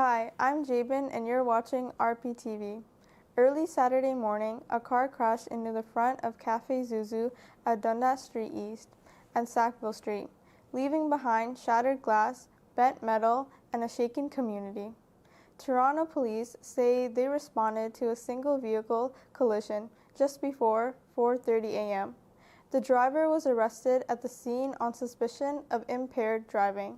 Hi, I'm Jabin and you're watching rptv. Early Saturday morning, a car crashed into the front of Café ZUZU at Dundas Street East and Sackville Street, leaving behind shattered glass, bent metal, and a shaken community. Toronto police say they responded to a single vehicle collision just before 4:30 a.m. The driver was arrested at the scene on suspicion of impaired driving.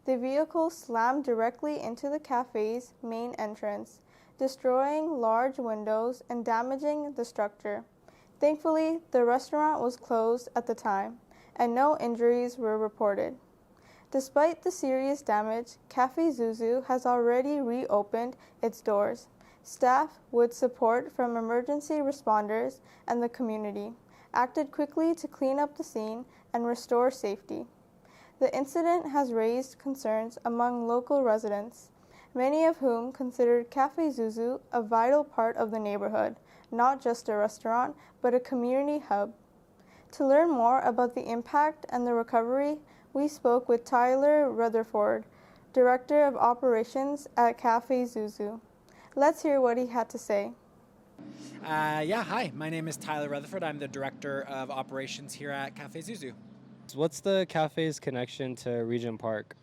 The vehicle slammed directly into the cafe's main entrance, destroying large windows and damaging the structure. Thankfully, the restaurant was closed at the time, and no injuries were reported. Despite the serious damage, Café ZUZU has already reopened its doors. Staff, with support from emergency responders and the community, acted quickly to clean up the scene and restore safety. The incident has raised concerns among local residents, many of whom considered Café ZUZU a vital part of the neighborhood, not just a restaurant, but a community hub. To learn more about the impact and the recovery, we spoke with Tyler Rutherford, Director of Operations at Café ZUZU. Let's hear what he had to say. Hi, my name is Tyler Rutherford. I'm the Director of Operations here at Café ZUZU. What's the cafe's connection to Regent Park?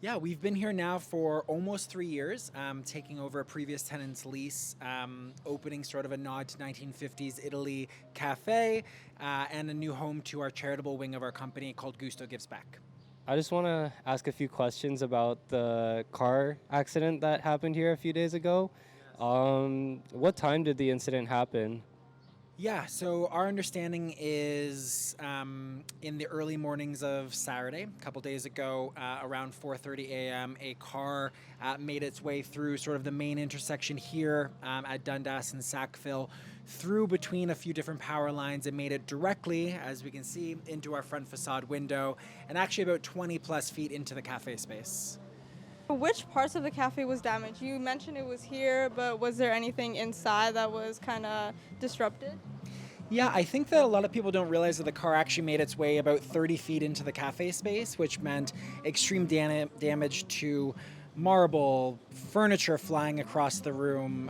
Yeah, we've been here now for almost 3 years, taking over a previous tenant's lease, opening sort of a nod to 1950s Italy cafe, and a new home to our charitable wing of our company called Gusto Gives Back. I just want to ask a few questions about the car accident that happened here a few days ago. What time did the incident happen? Yeah, so our understanding is in the early mornings of Saturday, a couple days ago, around 4:30 a.m., a car made its way through sort of the main intersection here at Dundas and Sackville, through between a few different power lines and made it directly, as we can see, into our front facade window, and actually about 20 plus feet into the cafe space. Which parts of the cafe was damaged? You mentioned it was here, but was there anything inside that was kind of disrupted? Yeah, I think that a lot of people don't realize that the car actually made its way about 30 feet into the cafe space, which meant extreme damage to marble, furniture flying across the room.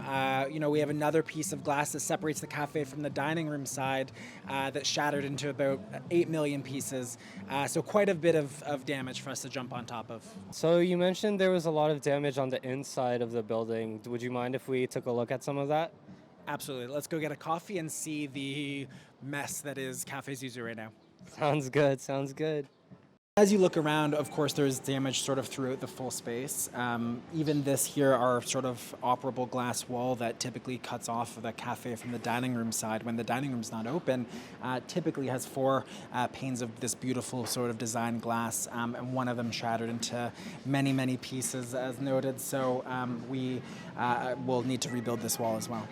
We have another piece of glass that separates the cafe from the dining room side that shattered into about 8 million pieces. So quite a bit of damage for us to jump on top of. So you mentioned there was a lot of damage on the inside of the building. Would you mind if we took a look at some of that? Absolutely. Let's go get a coffee and see the mess that is Café ZUZU right now. Sounds good, sounds good. As you look around, of course, there's damage sort of throughout the full space. Even this here, our sort of operable glass wall that typically cuts off the cafe from the dining room side when the dining room's not open, typically has 4 panes of this beautiful sort of design glass, and one of them shattered into many, many pieces, as noted. So we will need to rebuild this wall as well.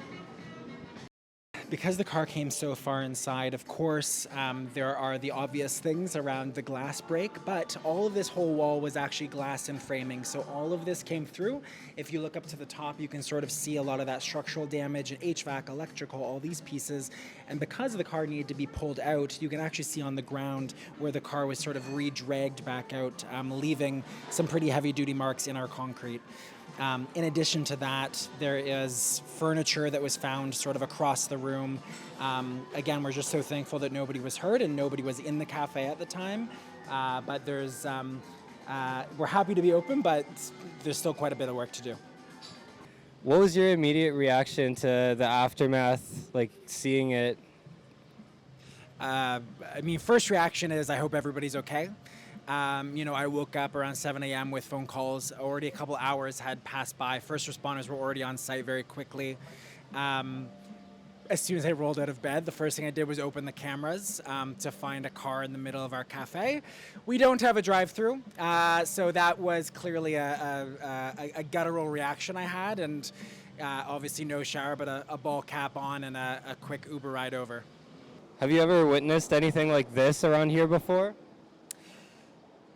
Because the car came so far inside, of course, there are the obvious things around the glass break, but all of this whole wall was actually glass and framing, so all of this came through. If you look up to the top, you can sort of see a lot of that structural damage, HVAC, electrical, all these pieces, and because the car needed to be pulled out, you can actually see on the ground where the car was sort of re-dragged back out, leaving some pretty heavy-duty marks in our concrete. In addition to that, there is furniture that was found sort of across the room. Again, we're just so thankful that nobody was hurt and nobody was in the cafe at the time. But we're happy to be open, but there's still quite a bit of work to do. What was your immediate reaction to the aftermath, like seeing it? First reaction is I hope everybody's okay. I woke up around 7 a.m. with phone calls. Already a couple hours had passed by. First responders were already on site very quickly. As soon as I rolled out of bed, the first thing I did was open the cameras to find a car in the middle of our cafe. We don't have a drive-through, so that was clearly a guttural reaction I had, and obviously no shower, but a ball cap on and a quick Uber ride over. Have you ever witnessed anything like this around here before?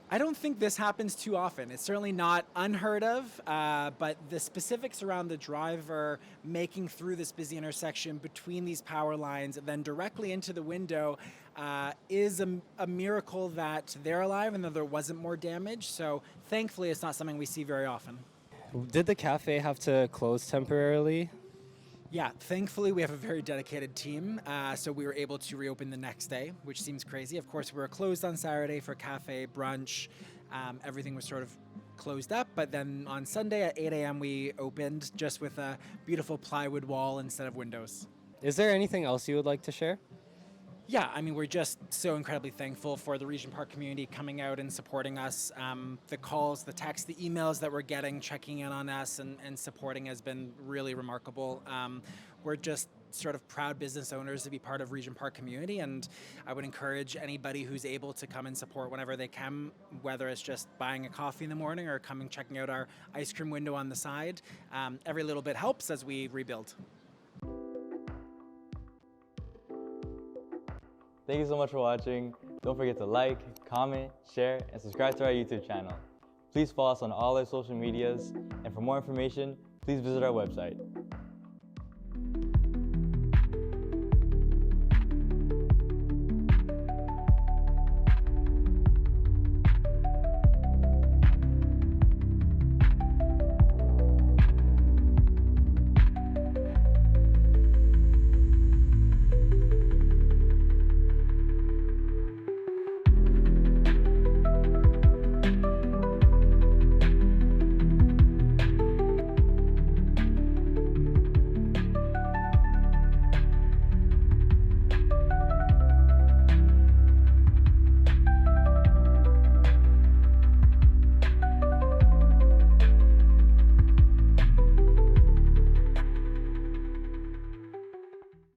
I don't think this happens too often. It's certainly not unheard of, but the specifics around the driver making through this busy intersection between these power lines and then directly into the window is a miracle that they're alive and that there wasn't more damage. So thankfully, it's not something we see very often. Did the cafe have to close temporarily? Yeah, thankfully we have a very dedicated team, so we were able to reopen the next day, which seems crazy. Of course, we were closed on Saturday for cafe, brunch, everything was sort of closed up, but then on Sunday at 8 a.m. we opened just with a beautiful plywood wall instead of windows. Is there anything else you would like to share? Yeah, I mean, we're just so incredibly thankful for the Regent Park community coming out and supporting us. The calls, the texts, the emails that we're getting, checking in on us and supporting has been really remarkable. We're just sort of proud business owners to be part of Regent Park community, and I would encourage anybody who's able to come and support whenever they can, whether it's just buying a coffee in the morning or coming checking out our ice cream window on the side. Every little bit helps as we rebuild. Thank you so much for watching. Don't forget to like, comment, share, and subscribe to our YouTube channel. Please follow us on all our social medias, and for more information, please visit our website.